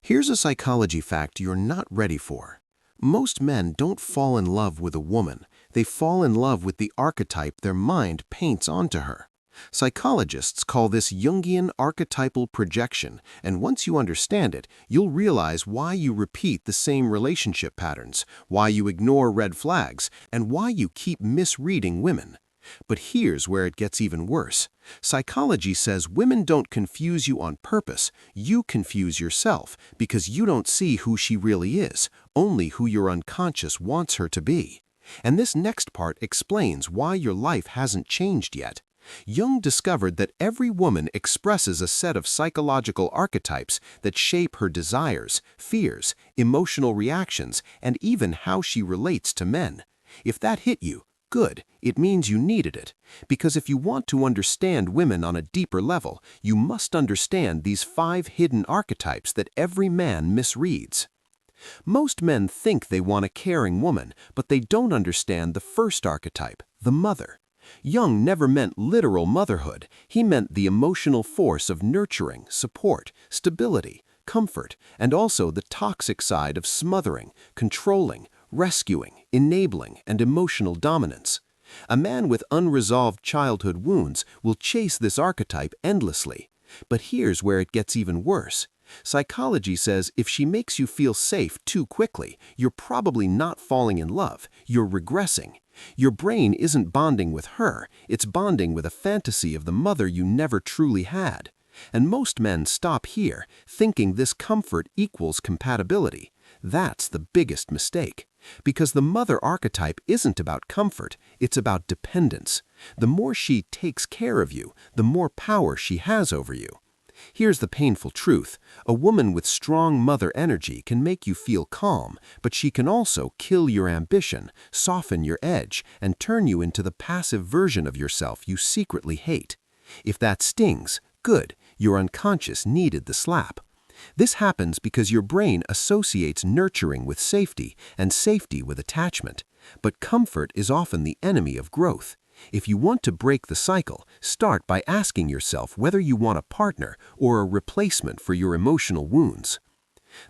Here's a psychology fact you're not ready for. Most men don't fall in love with a woman. They fall in love with the archetype their mind paints onto her. Psychologists call this Jungian archetypal projection, and once you understand it, you'll realize why you repeat the same relationship patterns, why you ignore red flags, and why you keep misreading women. But here's where it gets even worse. Psychology says women don't confuse you on purpose. You confuse yourself because you don't see who she really is, only who your unconscious wants her to be. And this next part explains why your life hasn't changed yet. Jung discovered that every woman expresses a set of psychological archetypes that shape her desires, fears, emotional reactions, and even how she relates to men. If that hit you, good, it means you needed it. Because if you want to understand women on a deeper level, you must understand these 5 hidden archetypes that every man misreads. Most men think they want a caring woman, but they don't understand the first archetype, the mother. Jung never meant literal motherhood. He meant the emotional force of nurturing, support, stability, comfort, and also the toxic side of smothering, controlling, rescuing, enabling, and emotional dominance. A man with unresolved childhood wounds will chase this archetype endlessly. But here's where it gets even worse. Psychology says if she makes you feel safe too quickly, you're probably not falling in love, you're regressing. Your brain isn't bonding with her, it's bonding with a fantasy of the mother you never truly had. And most men stop here, thinking this comfort equals compatibility. That's the biggest mistake. Because the mother archetype isn't about comfort, it's about dependence. The more she takes care of you, the more power she has over you. Here's the painful truth. A woman with strong mother energy can make you feel calm, but she can also kill your ambition, soften your edge, and turn you into the passive version of yourself you secretly hate. If that stings, good, your unconscious needed the slap. This happens because your brain associates nurturing with safety and safety with attachment. But comfort is often the enemy of growth. If you want to break the cycle, start by asking yourself whether you want a partner or a replacement for your emotional wounds.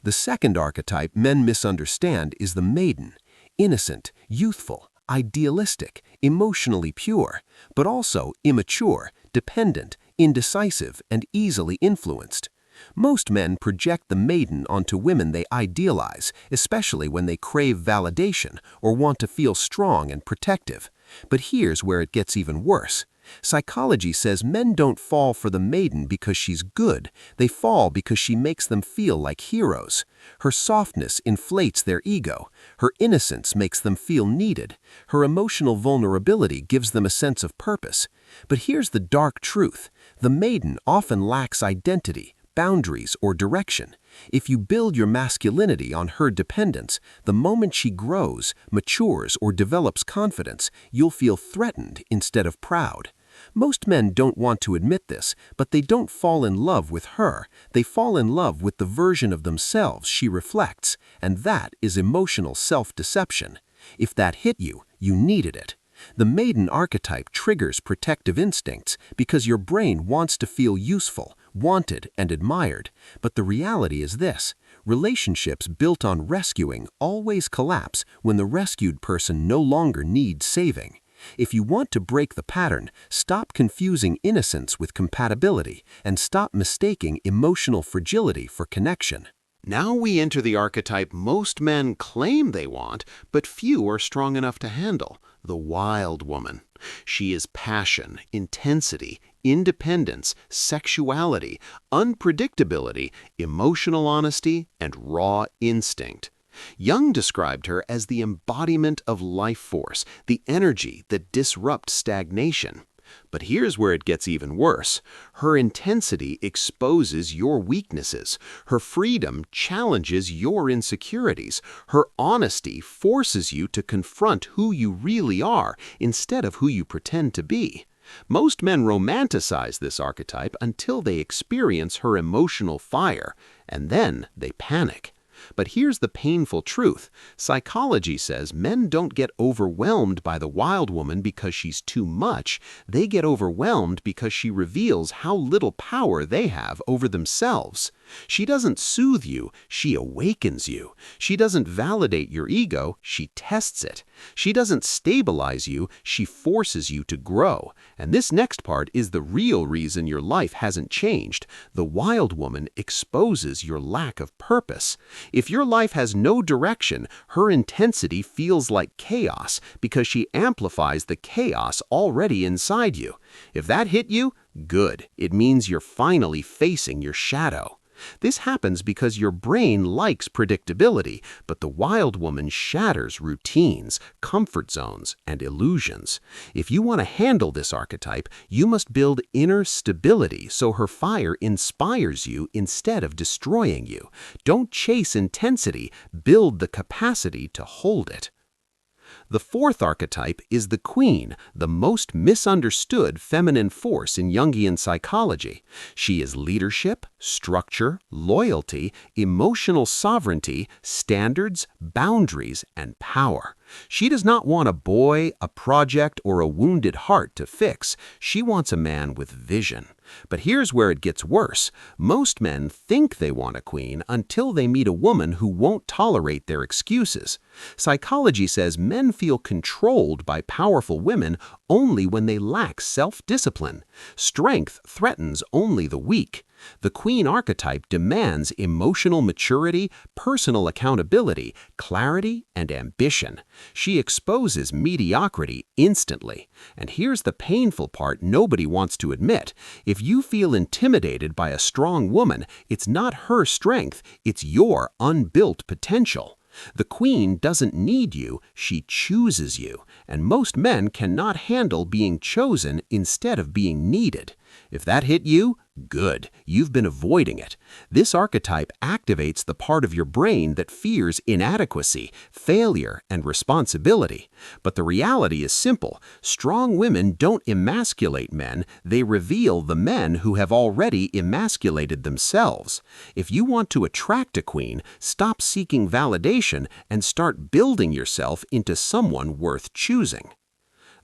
The second archetype men misunderstand is the maiden. Innocent, youthful, idealistic, emotionally pure, but also immature, dependent, indecisive, and easily influenced. Most men project the maiden onto women they idealize, especially when they crave validation or want to feel strong and protective. But here's where it gets even worse. Psychology says men don't fall for the maiden because she's good. They fall because she makes them feel like heroes. Her softness inflates their ego. Her innocence makes them feel needed. Her emotional vulnerability gives them a sense of purpose. But here's the dark truth. The maiden often lacks identity, boundaries, or direction. If you build your masculinity on her dependence, the moment she grows, matures, or develops confidence, you'll feel threatened instead of proud. Most men don't want to admit this, but they don't fall in love with her. They fall in love with the version of themselves she reflects, and that is emotional self-deception. If that hit you, you needed it. The maiden archetype triggers protective instincts because your brain wants to feel useful, wanted, and admired. But the reality is this: relationships built on rescuing always collapse when the rescued person no longer needs saving. If you want to break the pattern, stop confusing innocence with compatibility and stop mistaking emotional fragility for connection. Now we enter the archetype most men claim they want, but few are strong enough to handle: the wild woman. She is passion, intensity, independence, sexuality, unpredictability, emotional honesty, and raw instinct. Jung described her as the embodiment of life force, the energy that disrupts stagnation. But here's where it gets even worse. Her intensity exposes your weaknesses. Her freedom challenges your insecurities. Her honesty forces you to confront who you really are instead of who you pretend to be. Most men romanticize this archetype until they experience her emotional fire, and then they panic. But here's the painful truth. Psychology says men don't get overwhelmed by the wild woman because she's too much. They get overwhelmed because she reveals how little power they have over themselves. She doesn't soothe you, she awakens you. She doesn't validate your ego, she tests it. She doesn't stabilize you, she forces you to grow. And this next part is the real reason your life hasn't changed. The wild woman exposes your lack of purpose. If your life has no direction, her intensity feels like chaos because she amplifies the chaos already inside you. If that hit you, good. It means you're finally facing your shadow. This happens because your brain likes predictability, but the wild woman shatters routines, comfort zones, and illusions. If you want to handle this archetype, you must build inner stability so her fire inspires you instead of destroying you. Don't chase intensity, build the capacity to hold it. The fourth archetype is the queen, the most misunderstood feminine force in Jungian psychology. She is leadership, structure, loyalty, emotional sovereignty, standards, boundaries, and power. She does not want a boy, a project, or a wounded heart to fix. She wants a man with vision. But here's where it gets worse. Most men think they want a queen until they meet a woman who won't tolerate their excuses. Psychology says men feel controlled by powerful women only when they lack self-discipline. Strength threatens only the weak. The queen archetype demands emotional maturity, personal accountability, clarity, and ambition. She exposes mediocrity instantly. And here's the painful part nobody wants to admit. If you feel intimidated by a strong woman, it's not her strength, it's your unbuilt potential. The queen doesn't need you, she chooses you, and most men cannot handle being chosen instead of being needed. If that hit you, good, you've been avoiding it. This archetype activates the part of your brain that fears inadequacy, failure, and responsibility. But the reality is simple. Strong women don't emasculate men, they reveal the men who have already emasculated themselves. If you want to attract a queen, stop seeking validation and start building yourself into someone worth choosing.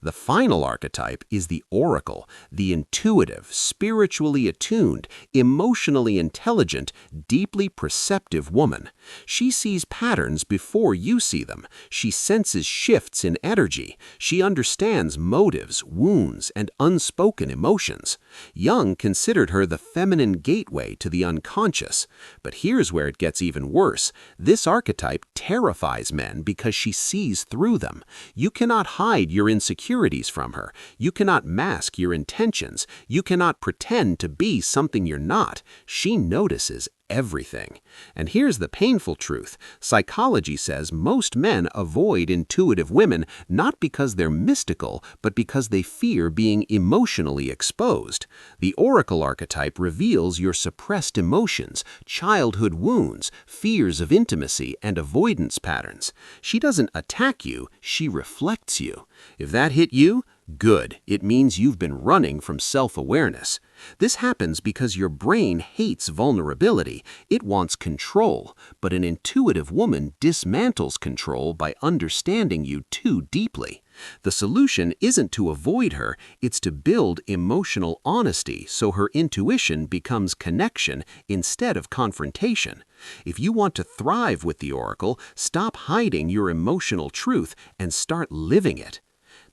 The final archetype is the oracle, the intuitive, spiritually attuned, emotionally intelligent, deeply perceptive woman. She sees patterns before you see them. She senses shifts in energy. She understands motives, wounds, and unspoken emotions. Jung considered her the feminine gateway to the unconscious. But here's where it gets even worse. This archetype terrifies men because she sees through them. You cannot hide your insecurities from her. You cannot mask your intentions. You cannot pretend to be something you're not. She notices everything. And here's the painful truth. Psychology says most men avoid intuitive women not because they're mystical, but because they fear being emotionally exposed. The oracle archetype reveals your suppressed emotions, childhood wounds, fears of intimacy, and avoidance patterns. She doesn't attack you, she reflects you. If that hit you, good. It means you've been running from self-awareness. This happens because your brain hates vulnerability. It wants control, but an intuitive woman dismantles control by understanding you too deeply. The solution isn't to avoid her, it's to build emotional honesty so her intuition becomes connection instead of confrontation. If you want to thrive with the oracle, stop hiding your emotional truth and start living it.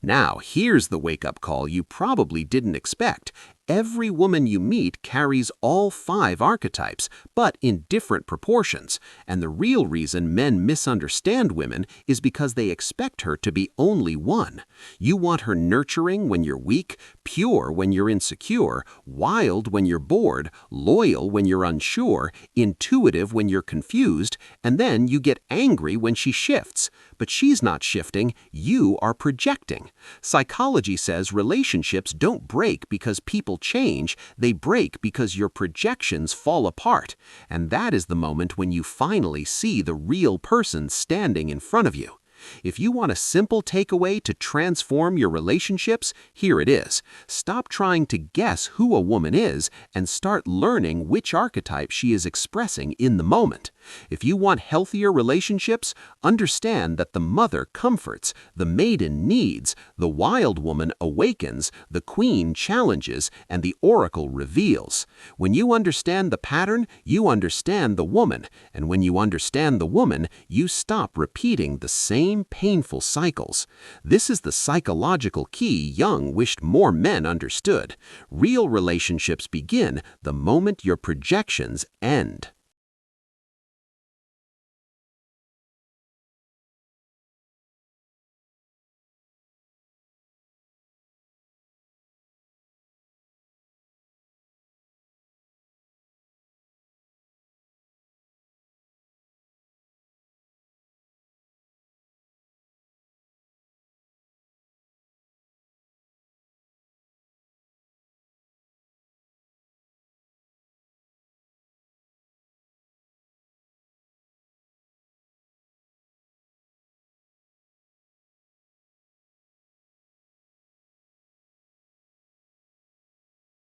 Now, here's the wake-up call you probably didn't expect. Every woman you meet carries all 5 archetypes, but in different proportions. And the real reason men misunderstand women is because they expect her to be only one. You want her nurturing when you're weak, pure when you're insecure, wild when you're bored, loyal when you're unsure, intuitive when you're confused, and then you get angry when she shifts. But she's not shifting, you are projecting. Psychology says relationships don't break because people change, they break because your projections fall apart. And that is the moment when you finally see the real person standing in front of you. If you want a simple takeaway to transform your relationships, here it is. Stop trying to guess who a woman is and start learning which archetype she is expressing in the moment. If you want healthier relationships, understand that the mother comforts, the maiden needs, the wild woman awakens, the queen challenges, and the oracle reveals. When you understand the pattern, you understand the woman, and when you understand the woman, you stop repeating the same painful cycles. This is the psychological key Jung wished more men understood. Real relationships begin the moment your projections end.